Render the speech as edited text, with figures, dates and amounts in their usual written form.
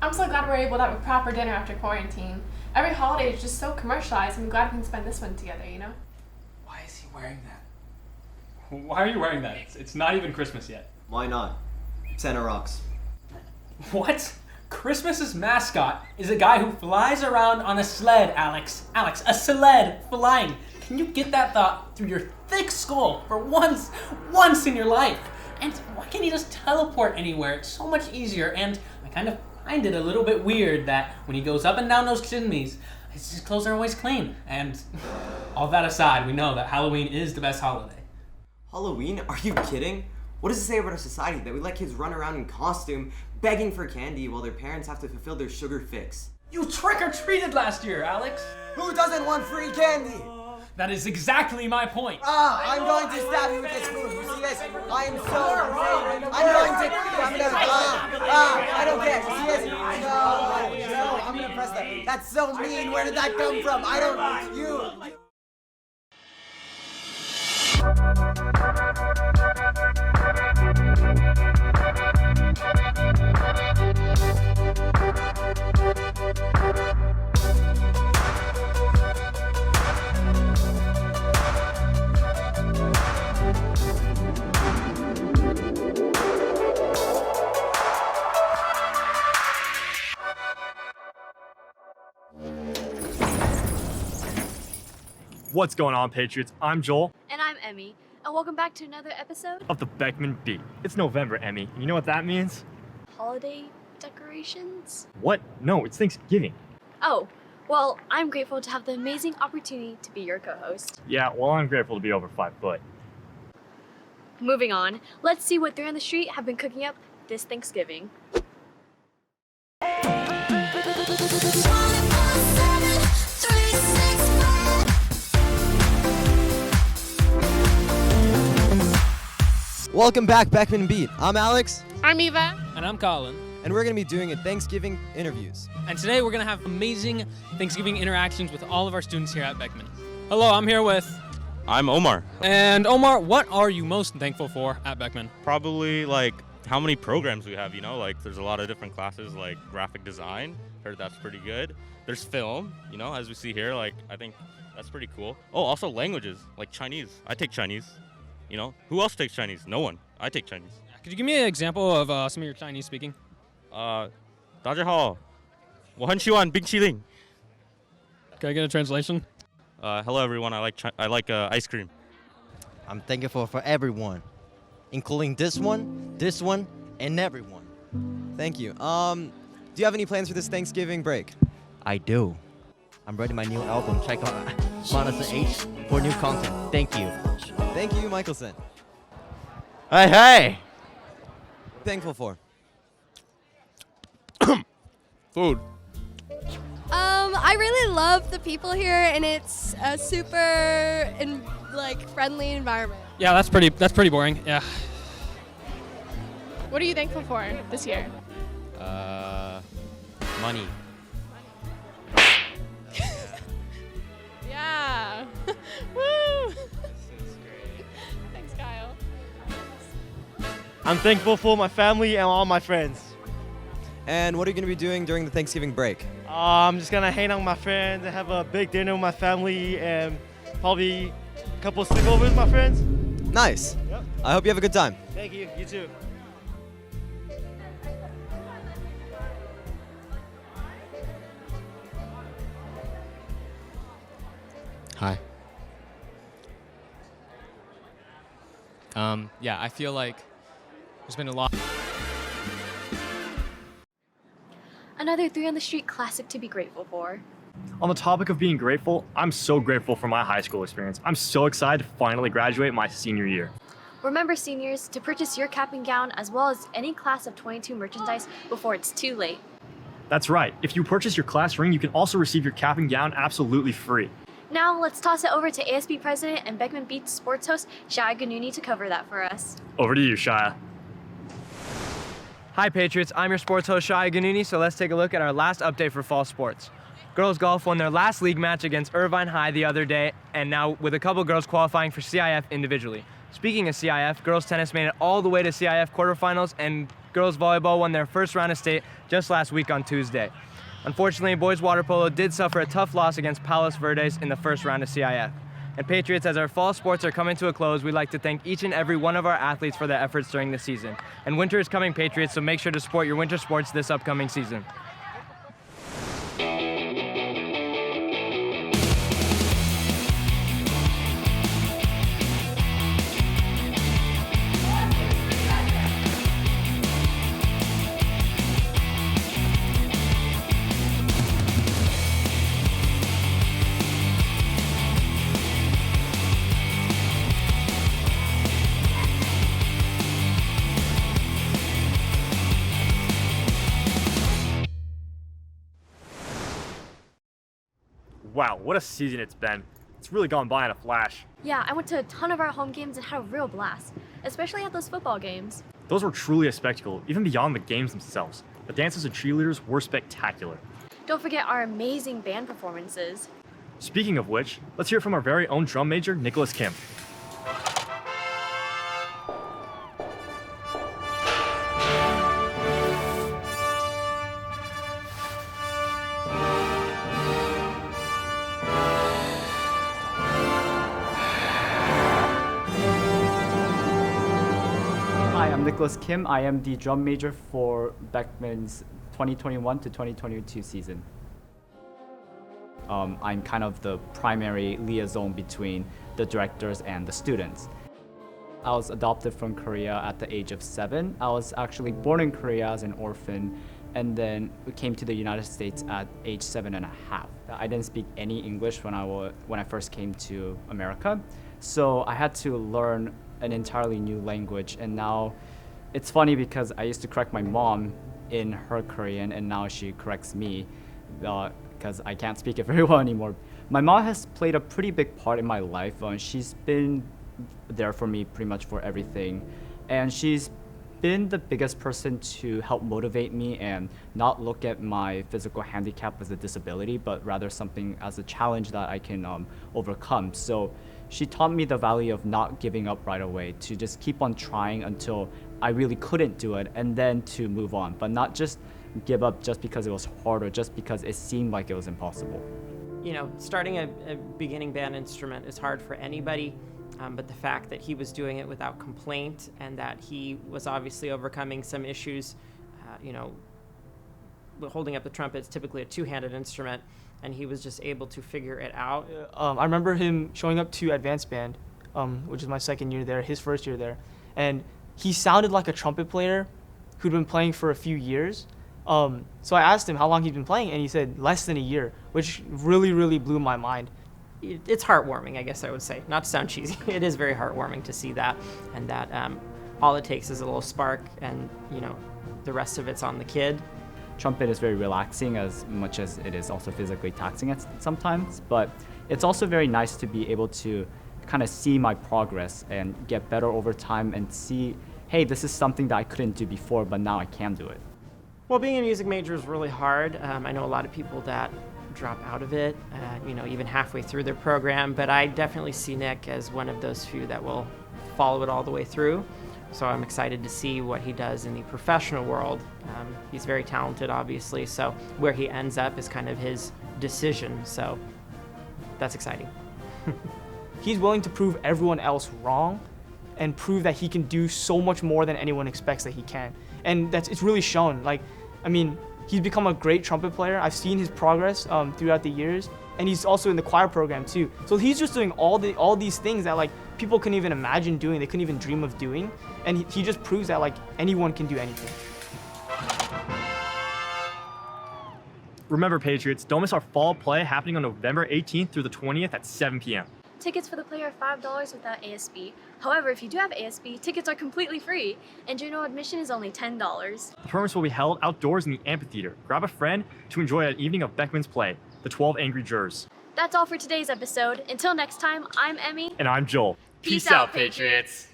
I'm so glad we're able to have a proper dinner after quarantine. Every holiday is just so commercialized. I'm glad we can spend this one together, you know? Why is he wearing that? Why are you wearing that? It's not even Christmas yet. Why not? Santa rocks. What? Christmas's mascot is a guy who flies around on a sled, Alex. Alex, a sled flying. Can you get that thought through your thick skull for once in your life? And why can't he just teleport anywhere? It's so much easier, and I kind of find it a little bit weird that when he goes up and down those chimneys, his clothes are always clean. And all that aside, we know that Halloween is the best holiday. Halloween? Are you kidding? What does it say about our society that we let kids run around in costume, begging for candy while their parents have to fulfill their sugar fix? You trick-or-treated last year, Alex. Who doesn't want free candy? That is exactly my point. I'm going to stab you with this food. You see this? I am so insane. I don't care. You see this? No, I'm gonna press that. That's so mean. Where did that come from? What's going on, Patriots? I'm Joel And I'm Emmy, and welcome back to another episode of the Beckman Beat. It's November, Emmy. You know what that means? Holiday Decorations. What? No, it's Thanksgiving. Oh, well, I'm grateful to have the amazing opportunity to be your co-host. Yeah, well, I'm grateful to be over 5 foot. Moving on, let's see what Three on the Street have been cooking up this Thanksgiving. Welcome back, Beckman Beat. I'm Alex, I'm Eva. And I'm Colin. and we're going to be doing a Thanksgiving interviews. And today we're going to have amazing Thanksgiving interactions with all of our students here at Beckman. Hello, I'm here with... I'm Omar. And Omar, what are you most thankful for at Beckman? Probably like how many programs we have, you know, like there's a lot of different classes like graphic design. Heard that's pretty good. There's film, you know, as we see here, like I think that's pretty cool. Oh, also languages, like Chinese. I take Chinese. You know, who else takes Chinese? No one. I take Chinese. Could you give me an example of some of your Chinese speaking? 大家好，我很喜欢冰淇淋. Can I get a translation? Hello everyone. I like ice cream. I'm thankful for everyone, including this one, and everyone. Thank you. Do you have any plans for this Thanksgiving break? I do. I'm writing my new album. Check out Monica H for new content. Thank you. Thank you, Michelson. Hey, hey! What are you thankful for? Food. I really love the people here, and it's a super friendly environment. Yeah, that's pretty boring. Yeah. What are you thankful for this year? Money. Yeah. Woo! Thanks, Kyle. I'm thankful for my family and all my friends. And what are you going to be doing during the Thanksgiving break? I'm just gonna hang out with my friends and have a big dinner with my family and probably a couple of sleepovers with my friends. Nice. Yep. I hope you have a good time. Thank you. You too. Hi. Yeah, I feel like there's been a lot. Another Three on the Street classic to be grateful for. On the topic of being grateful, I'm so grateful for my high school experience. I'm so excited to finally graduate my senior year. Remember, seniors, to purchase your cap and gown as well as any class of 22 merchandise before it's too late. That's right. If you purchase your class ring, you can also receive your cap and gown absolutely free. Now, let's toss it over to ASB President and Beckman Beat sports host Shia Ganuni to cover that for us. Over to you, Shia. Hi Patriots, I'm your sports host Shia Ganuni, so let's take a look at our last update for fall sports. Girls golf won their last league match against Irvine High the other day, and now with a couple girls qualifying for CIF individually. Speaking of CIF, girls tennis made it all the way to CIF quarterfinals, and girls volleyball won their first round of state just last week on Tuesday. Unfortunately, boys water polo did suffer a tough loss against Palos Verdes in the first round of CIF. And Patriots, as our fall sports are coming to a close, we'd like to thank each and every one of our athletes for their efforts during the season. And winter is coming, Patriots, so make sure to support your winter sports this upcoming season. Wow, what a season it's been. It's really gone by in a flash. Yeah, I went to a ton of our home games and had a real blast, especially at those football games. Those were truly a spectacle, even beyond the games themselves. The dances and cheerleaders were spectacular. Don't forget our amazing band performances. Speaking of which, let's hear from our very own drum major, Nicholas Kim. Hi, I'm Nicholas Kim. I am the drum major for Beckman's 2021 to 2022 season. I'm kind of the primary liaison between the directors and the students. I was adopted from Korea at the age of 7. I was actually born in Korea as an orphan, and then we came to the United States at age 7.5. I didn't speak any English when I first came to America, so I had to learn an entirely new language. And now it's funny because I used to correct my mom in her Korean, and now she corrects me because I can't speak it very well anymore. My mom has played a pretty big part in my life. She's been there for me pretty much for everything, and she's been the biggest person to help motivate me and not look at my physical handicap as a disability, but rather something as a challenge that I can overcome. So she taught me the value of not giving up right away, to just keep on trying until I really couldn't do it, and then to move on, but not just give up just because it was hard or just because it seemed like it was impossible. You know, starting a beginning band instrument is hard for anybody, but the fact that he was doing it without complaint and that he was obviously overcoming some issues, you know, holding up the trumpet is typically a two-handed instrument, and he was just able to figure it out. I remember him showing up to advanced band, which is my second year there, his first year there, and he sounded like a trumpet player who'd been playing for a few years. So I asked him how long he'd been playing, and he said less than a year, which really, really blew my mind. It's heartwarming, I guess I would say. Not to sound cheesy, it is very heartwarming to see that, and that all it takes is a little spark, and you know, the rest of it's on the kid. Trumpet is very relaxing as much as it is also physically taxing at sometimes, but it's also very nice to be able to kind of see my progress and get better over time and see, hey, this is something that I couldn't do before, but now I can do it. Well, being a music major is really hard. I know a lot of people that drop out of it, you know, even halfway through their program, but I definitely see Nick as one of those few that will follow it all the way through. So I'm excited to see what he does in the professional world. He's very talented, obviously, so where he ends up is kind of his decision, so that's exciting. He's willing to prove everyone else wrong and prove that he can do so much more than anyone expects that he can. And it's really shown. Like, I mean, he's become a great trumpet player. I've seen his progress throughout the years, and he's also in the choir program too. So he's just doing all these things that like people couldn't even imagine doing, they couldn't even dream of doing, and he just proves that like anyone can do anything. Remember, Patriots, don't miss our fall play happening on November 18th through the 20th at 7 p.m. Tickets for the play are $5 without ASB. However, if you do have ASB, tickets are completely free, and general admission is only $10. The performance will be held outdoors in the amphitheater. Grab a friend to enjoy an evening of Beckman's play, The 12 Angry Jurors. That's all for today's episode. Until next time, I'm Emmy. And I'm Joel. Peace out, Patriots.